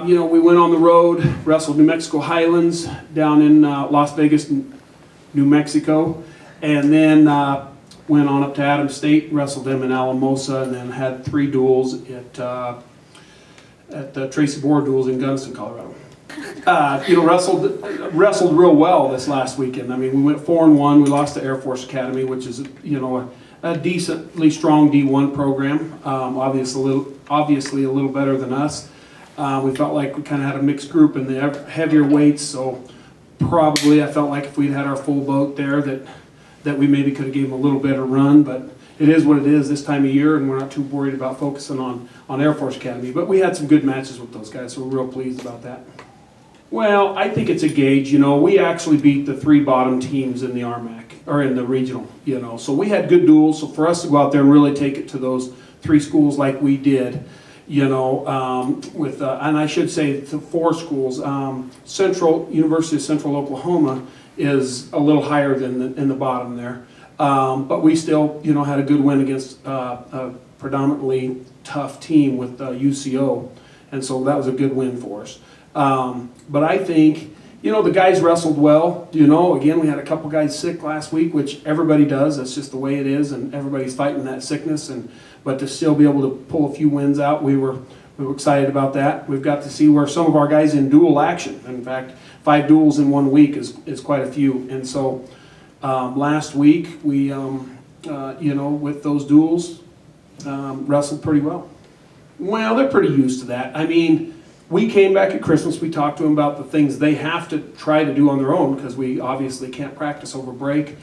We went on the road, wrestled New Mexico Highlands down in Las Vegas, New Mexico, and then went on up to Adams State, wrestled them in Alamosa, and then had 3 duels at the Tracy Board duels in Gunnison, Colorado. Wrestled real well this last weekend. I mean, we went 4-1. We lost to Air Force Academy, which is a decently strong D1 program. Obviously a little better than us. We felt like we kind of had a mixed group in the heavier weights, so probably I felt like if we'd had our full boat there that we maybe could have gave them a little better run, but it is what it is this time of year, and we're not too worried about focusing on Air Force Academy. But we had some good matches with those guys, so we're real pleased about that. Well, I think it's a gauge. We actually beat the 3 bottom teams in the RMAC, or in the regional, so we had good duels. So for us to go out there and really take it to those 3 schools like we did, and I should say the 4 schools, University of Central Oklahoma is a little higher than in the bottom there, but we still, had a good win against a predominantly tough team with UCO, and so that was a good win for us. But I think, the guys wrestled well. Again, we had a couple guys sick last week, which everybody does. That's just the way it is, and everybody's fighting that sickness. But to still be able to pull a few wins out, we were excited about that. We've got to see where some of our guys in dual action. In fact, 5 duels in 1 week is quite a few. And so last week we, with those duels, wrestled pretty well. Well, they're pretty used to that. I mean, we came back at Christmas, we talked to them about the things they have to try to do on their own, because we obviously can't practice over break.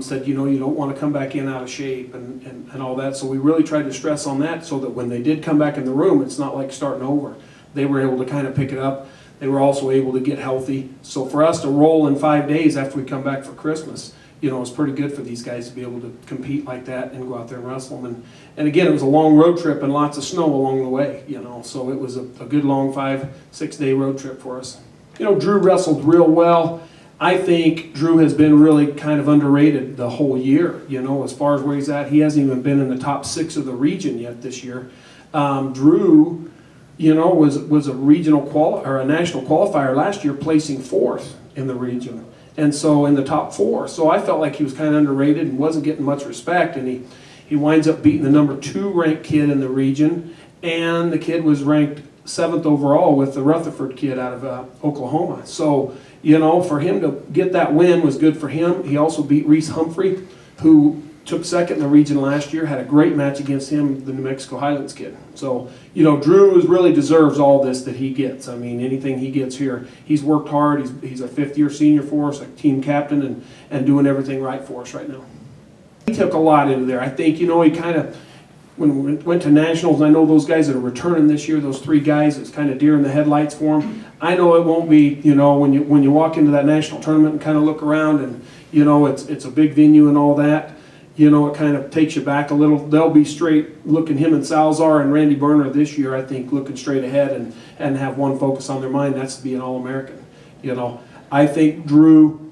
Said, you don't want to come back in out of shape and all that. So we really tried to stress on that so that when they did come back in the room, it's not like starting over. They were able to kind of pick it up. They were also able to get healthy. So for us to roll in 5 days after we come back for Christmas, it was pretty good for these guys to be able to compete like that and go out there and wrestle them. And again, it was a long road trip and lots of snow along the way, so it was a good long 5-6 day road trip for us. Drew wrestled real well. I think Drew has been really kind of underrated the whole year, as far as where he's at. He hasn't even been in the top 6 of the region yet this year. Drew, was a regional or a national qualifier last year, placing 4th in the region. And so in the top 4. So I felt like he was kind of underrated and wasn't getting much respect. And he winds up beating the number 2 ranked kid in the region. And the kid was ranked 7th overall with the Rutherford kid out of Oklahoma. So, for him to get that win was good for him. He also beat Reese Humphrey, who took 2nd in the region last year, had a great match against him, the New Mexico Highlands kid. So, Drew really deserves all this that he gets. I mean, anything he gets here, he's worked hard. He's a 5th-year senior for us, a team captain, and doing everything right for us right now. He took a lot into there. I think, he kind of, when we went to nationals, I know those guys that are returning this year, those 3 guys, it's kind of deer in the headlights for them. I know it won't be, when you walk into that national tournament and kind of look around and, it's a big venue and all that. It kind of takes you back a little. They'll be straight looking, him and Salzar and Randy Berner this year, I think, looking straight ahead and have one focus on their mind, that's to be an All-American. I think Drew,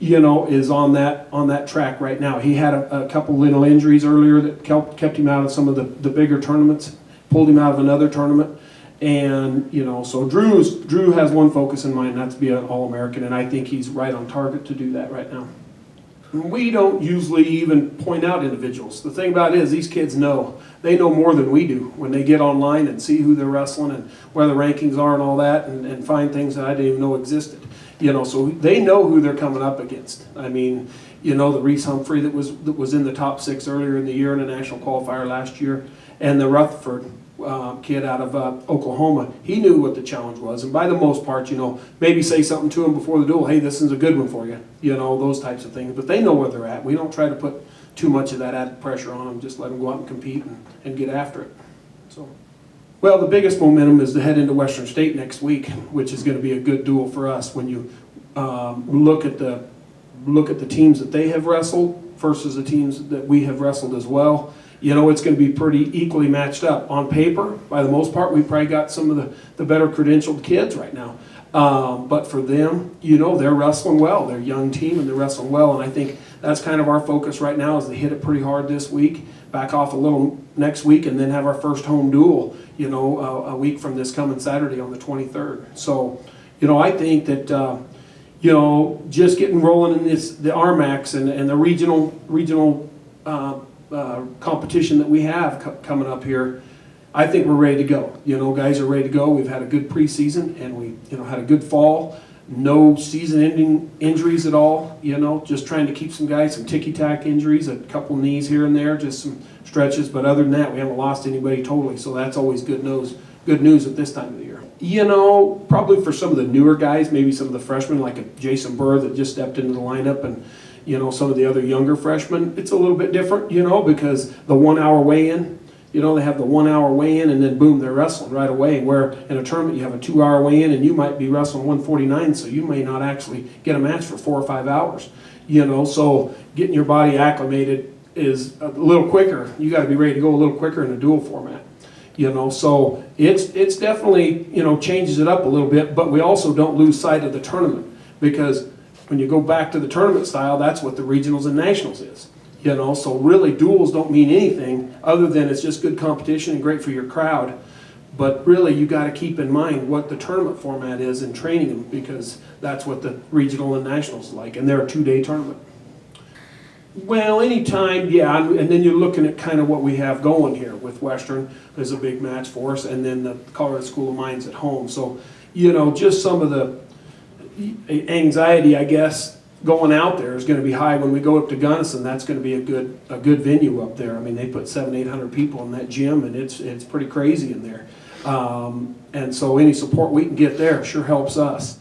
is on that track right now. He had a couple little injuries earlier that kept him out of some of the bigger tournaments, pulled him out of another tournament. And, so Drew has one focus in mind, that's to be an All-American, and I think he's right on target to do that right now. We don't usually even point out individuals. The thing about it is these kids know. They know more than we do when they get online and see who they're wrestling and where the rankings are and all that, and find things that I didn't even know existed. So they know who they're coming up against. I mean, the Reese Humphrey that was in the top 6 earlier in the year in a national qualifier last year, and the Rutherford kid out of Oklahoma, he knew what the challenge was. And by the most part, maybe say something to him before the duel, hey, this is a good one for you, those types of things. But they know where they're at. We don't try to put too much of that added pressure on them, just let them go out and compete and get after it. So, well, the biggest momentum is to head into Western State next week, which is going to be a good duel for us. When you look at the teams that they have wrestled versus the teams that we have wrestled as well, it's going to be pretty equally matched up. On paper, by the most part, we've probably got some of the better credentialed kids right now. But for them, they're wrestling well. They're a young team and they're wrestling well. And I think that's kind of our focus right now, is to hit it pretty hard this week. back off a little next week, and then have our first home duel, a week from this coming Saturday on the 23rd. So, I think that, just getting rolling in the RMACs and the regional competition that we have coming up here, I think we're ready to go. Guys are ready to go. We've had a good preseason, and we, had a good fall. No season-ending injuries at all. Just trying to keep some guys, some ticky-tack injuries, a couple knees here and there, just some stretches. But other than that, we haven't lost anybody totally. So that's always good news. Good news at this time of the year. Probably for some of the newer guys, maybe some of the freshmen, like a Jason Burr that just stepped into the lineup, and some of the other younger freshmen, it's a little bit different. Because the 1 hour weigh-in. They have the 1 hour weigh-in, and then boom, they're wrestling right away. Where in a tournament, you have a 2 hour weigh-in, and you might be wrestling 149, so you may not actually get a match for 4 or 5 hours. So getting your body acclimated is a little quicker. You got to be ready to go a little quicker in a dual format. So it's definitely, changes it up a little bit, but we also don't lose sight of the tournament, because when you go back to the tournament style, that's what the regionals and nationals is. So really duels don't mean anything other than it's just good competition and great for your crowd. But really you got to keep in mind what the tournament format is in training them, because that's what the regional and nationals are like, and they're a 2-day tournament. Well, anytime, yeah, and then you're looking at kind of what we have going here with Western. There's a big match for us, and then the Colorado School of Mines at home. So, just some of the anxiety, I guess, going out there is going to be high when we go up to Gunnison. That's going to be a good venue up there. I mean, they put 700-800 people in that gym, and it's pretty crazy in there. And so any support we can get there sure helps us.